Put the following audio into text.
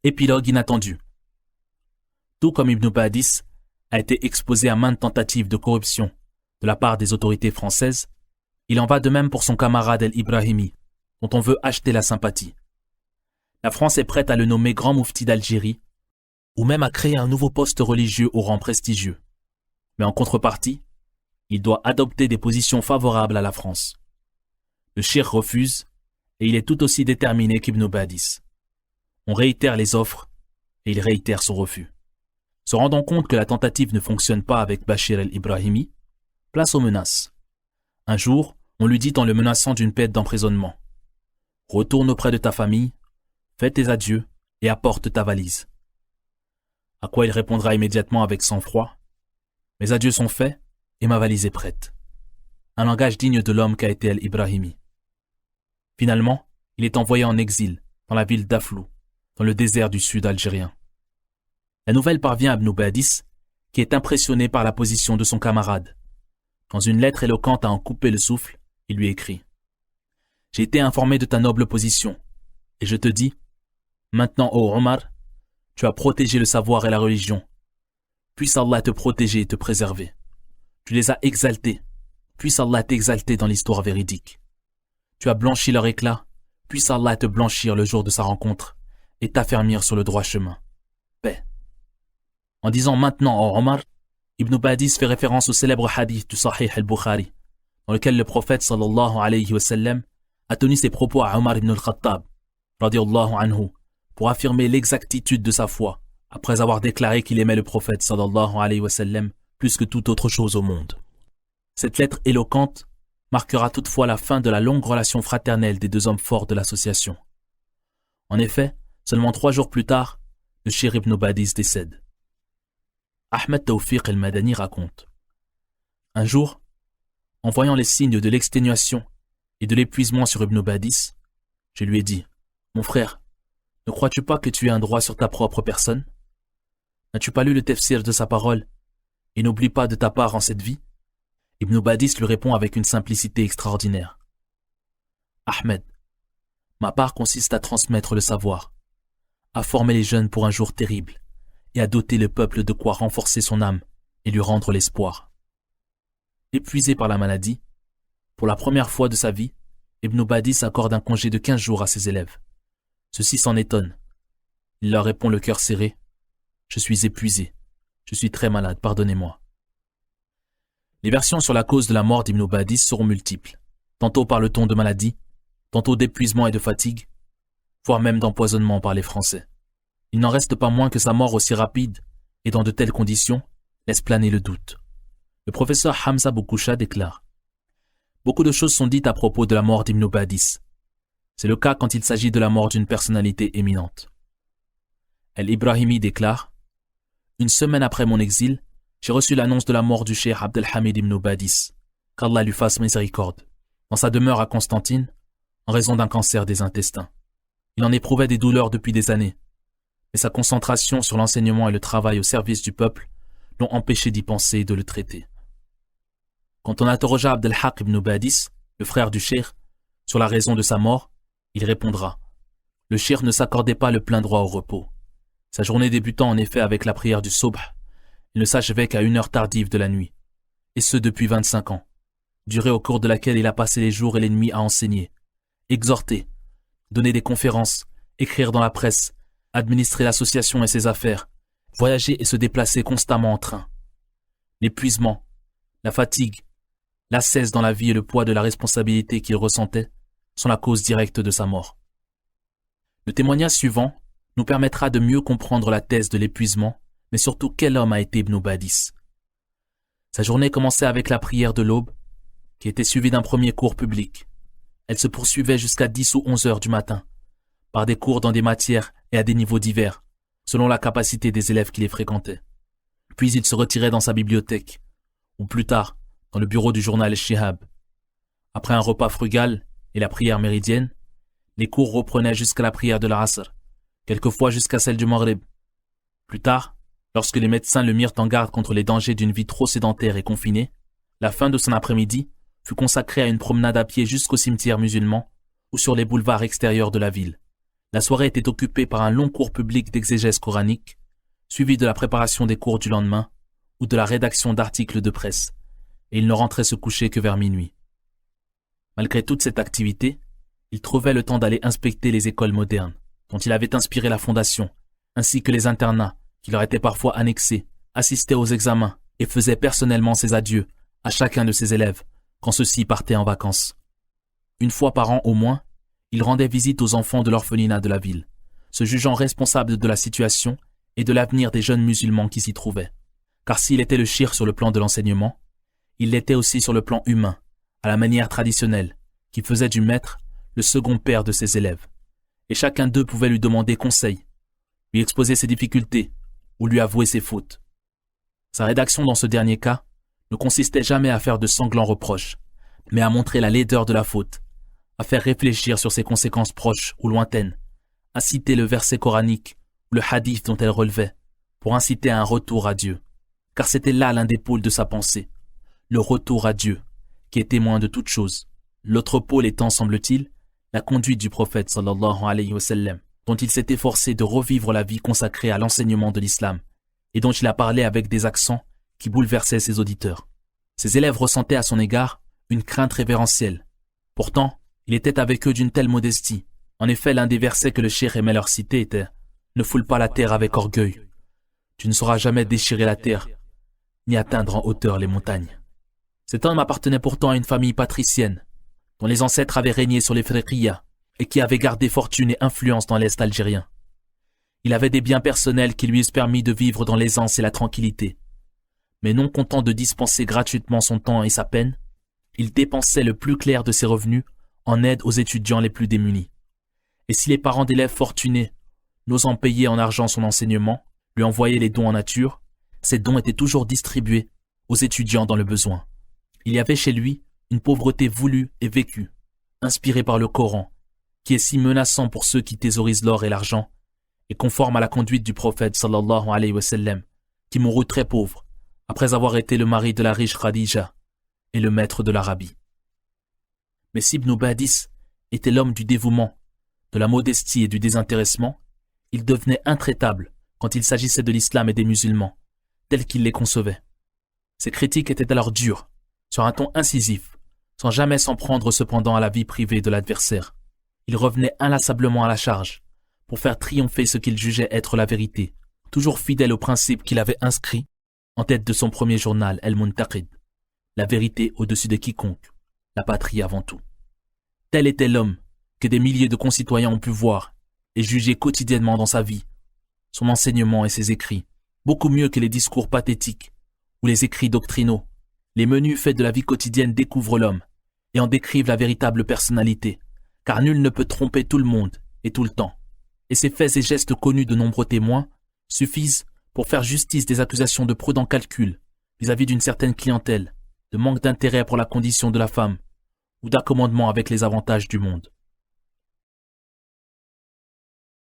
Épilogue inattendu. Tout comme Ibn Badis a été exposé à maintes tentatives de corruption de la part des autorités françaises, il en va de même pour son camarade El-Ibrahimi, dont on veut acheter la sympathie. La France est prête à le nommer grand moufti d'Algérie, ou même à créer un nouveau poste religieux au rang prestigieux. Mais en contrepartie, il doit adopter des positions favorables à la France. Le cheikh refuse, et il est tout aussi déterminé qu'Ibn Badis. On réitère les offres, et il réitère son refus. Se rendant compte que la tentative ne fonctionne pas avec Bachir el-Ibrahimi, place aux menaces. Un jour, on lui dit en le menaçant d'une peine d'emprisonnement. Retourne auprès de ta famille, fais tes adieux et apporte ta valise. À quoi il répondra immédiatement avec sang-froid. Mes adieux sont faits et ma valise est prête. Un langage digne de l'homme qu'a été el-Ibrahimi. Finalement, il est envoyé en exil dans la ville d'Aflou, dans le désert du sud algérien. La nouvelle parvient à Ibn Badis, qui est impressionné par la position de son camarade. Dans une lettre éloquente à en couper le souffle, il lui écrit « J'ai été informé de ta noble position, et je te dis, maintenant, ô Omar, tu as protégé le savoir et la religion. Puisse Allah te protéger et te préserver. Tu les as exaltés, puisse Allah t'exalter dans l'histoire véridique. Tu as blanchi leur éclat, puisse Allah te blanchir le jour de sa rencontre et t'affermir sur le droit chemin. Paix. » En disant maintenant ô Omar, Ibn Badis fait référence au célèbre hadith du Sahih al-Bukhari, dans lequel le prophète sallallahu alayhi wa sallam a tenu ses propos à Omar ibn al-Khattab, radiyallahu anhu, pour affirmer l'exactitude de sa foi, après avoir déclaré qu'il aimait le prophète sallallahu alayhi wa sallam plus que toute autre chose au monde. Cette lettre éloquente marquera toutefois la fin de la longue relation fraternelle des deux hommes forts de l'association. En effet, seulement 3 jours plus tard, le cheikh Ibn Badis décède. Ahmed Tawfiq el-Madani raconte. Un jour, en voyant les signes de l'exténuation et de l'épuisement sur Ibn Badis, je lui ai dit « Mon frère, ne crois-tu pas que tu aies un droit sur ta propre personne? N'as-tu pas lu le tafsir de sa parole et n'oublie pas de ta part en cette vie ?» Ibn Badis lui répond avec une simplicité extraordinaire. « Ahmed, ma part consiste à transmettre le savoir, à former les jeunes pour un jour terrible, et à doter le peuple de quoi renforcer son âme et lui rendre l'espoir. » Épuisé par la maladie, pour la première fois de sa vie, Ibn Badis accorde un congé de 15 jours à ses élèves. Ceux-ci s'en étonnent. Il leur répond le cœur serré. « Je suis épuisé. Je suis très malade, pardonnez-moi. » Les versions sur la cause de la mort d'Ibn Badis seront multiples, tantôt par le ton de maladie, tantôt d'épuisement et de fatigue, voire même d'empoisonnement par les Français. Il n'en reste pas moins que sa mort aussi rapide et dans de telles conditions laisse planer le doute. Le professeur Hamza Boukousha déclare « Beaucoup de choses sont dites à propos de la mort d'Ibn Badis. C'est le cas quand il s'agit de la mort d'une personnalité éminente. » El-Ibrahimi déclare « Une semaine après mon exil, j'ai reçu l'annonce de la mort du cheikh Abdelhamid ibn Badis, qu'Allah lui fasse miséricorde, dans sa demeure à Constantine, en raison d'un cancer des intestins. Il en éprouvait des douleurs depuis des années, mais sa concentration sur l'enseignement et le travail au service du peuple l'ont empêché d'y penser et de le traiter. Quand on interrogea Abdelhaq ibn Badis, le frère du cheikh, sur la raison de sa mort, il répondra « Le cheikh ne s'accordait pas le plein droit au repos. Sa journée débutant en effet avec la prière du Subh, il ne s'achevait qu'à 1 heure tardive de la nuit, et ce depuis 25 ans, durée au cours de laquelle il a passé les jours et les nuits à enseigner, exhorter, donner des conférences, écrire dans la presse, administrer l'association et ses affaires, voyager et se déplacer constamment en train. L'épuisement, la fatigue, l'ascèse dans la vie et le poids de la responsabilité qu'il ressentait sont la cause directe de sa mort. Le témoignage suivant nous permettra de mieux comprendre la thèse de l'épuisement, mais surtout quel homme a été Ibn Badis. Sa journée commençait avec la prière de l'aube, qui était suivie d'un premier cours public. Elle se poursuivait jusqu'à 10 ou 11 heures du matin, par des cours dans des matières et à des niveaux divers, selon la capacité des élèves qui les fréquentaient. Puis il se retirait dans sa bibliothèque, ou plus tard, dans le bureau du journal Shihab. Après un repas frugal et la prière méridienne, les cours reprenaient jusqu'à la prière de l'Asr, quelquefois jusqu'à celle du Maghrib. Plus tard, lorsque les médecins le mirent en garde contre les dangers d'une vie trop sédentaire et confinée, la fin de son après-midi fut consacrée à une promenade à pied jusqu'au cimetière musulman ou sur les boulevards extérieurs de la ville, La soirée était occupée par un long cours public d'exégèse coranique, suivi de la préparation des cours du lendemain ou de la rédaction d'articles de presse, et il ne rentrait se coucher que vers minuit. Malgré toute cette activité, il trouvait le temps d'aller inspecter les écoles modernes, dont il avait inspiré la fondation, ainsi que les internats qui leur étaient parfois annexés, assistait aux examens et faisait personnellement ses adieux à chacun de ses élèves quand ceux-ci partaient en vacances. Une fois par an au moins, il rendait visite aux enfants de l'orphelinat de la ville, se jugeant responsable de la situation et de l'avenir des jeunes musulmans qui s'y trouvaient. Car s'il était le shir sur le plan de l'enseignement, il l'était aussi sur le plan humain, à la manière traditionnelle, qui faisait du maître le second père de ses élèves. Et chacun d'eux pouvait lui demander conseil, lui exposer ses difficultés ou lui avouer ses fautes. Sa rédaction dans ce dernier cas ne consistait jamais à faire de sanglants reproches, mais à montrer la laideur de la faute, à faire réfléchir sur ses conséquences proches ou lointaines, à citer le verset coranique ou le hadith dont elle relevait, pour inciter à un retour à Dieu. Car c'était là l'un des pôles de sa pensée, le retour à Dieu, qui est témoin de toute chose. L'autre pôle étant, semble-t-il, la conduite du prophète sallallahu alayhi wa sallam, dont il s'est efforcé de revivre la vie consacrée à l'enseignement de l'islam, et dont il a parlé avec des accents qui bouleversaient ses auditeurs. Ses élèves ressentaient à son égard une crainte révérentielle. Pourtant, il était avec eux d'une telle modestie. En effet, l'un des versets que le cheikh aimait leur citer était « Ne foule pas la terre avec orgueil. Tu ne sauras jamais déchirer la terre, ni atteindre en hauteur les montagnes. » Cet homme appartenait pourtant à une famille patricienne, dont les ancêtres avaient régné sur les Fréquiyas et qui avait gardé fortune et influence dans l'Est algérien. Il avait des biens personnels qui lui eussent permis de vivre dans l'aisance et la tranquillité. Mais non content de dispenser gratuitement son temps et sa peine, il dépensait le plus clair de ses revenus en aide aux étudiants les plus démunis. Et si les parents d'élèves fortunés, n'osant payer en argent son enseignement, lui envoyaient les dons en nature, ces dons étaient toujours distribués aux étudiants dans le besoin. Il y avait chez lui une pauvreté voulue et vécue, inspirée par le Coran, qui est si menaçant pour ceux qui thésaurisent l'or et l'argent, et conforme à la conduite du prophète sallallahu alayhi wa sallam, qui mourut très pauvre, après avoir été le mari de la riche Khadija et le maître de l'Arabie. Mais si Ibn Badis était l'homme du dévouement, de la modestie et du désintéressement, il devenait intraitable quand il s'agissait de l'islam et des musulmans, tels qu'il les concevait. Ses critiques étaient alors dures, sur un ton incisif, sans jamais s'en prendre cependant à la vie privée de l'adversaire. Il revenait inlassablement à la charge, pour faire triompher ce qu'il jugeait être la vérité, toujours fidèle aux principes qu'il avait inscrits en tête de son premier journal, El Muntaqid, la vérité au-dessus de quiconque, la patrie avant tout. Tel était l'homme que des milliers de concitoyens ont pu voir et juger quotidiennement dans sa vie, son enseignement et ses écrits, beaucoup mieux que les discours pathétiques ou les écrits doctrinaux. Les menus faits de la vie quotidienne découvrent l'homme et en décrivent la véritable personnalité, car nul ne peut tromper tout le monde et tout le temps. Et ces faits et gestes connus de nombreux témoins suffisent pour faire justice des accusations de prudent calcul vis-à-vis d'une certaine clientèle, de manque d'intérêt pour la condition de la femme ou d'accommodement avec les avantages du monde.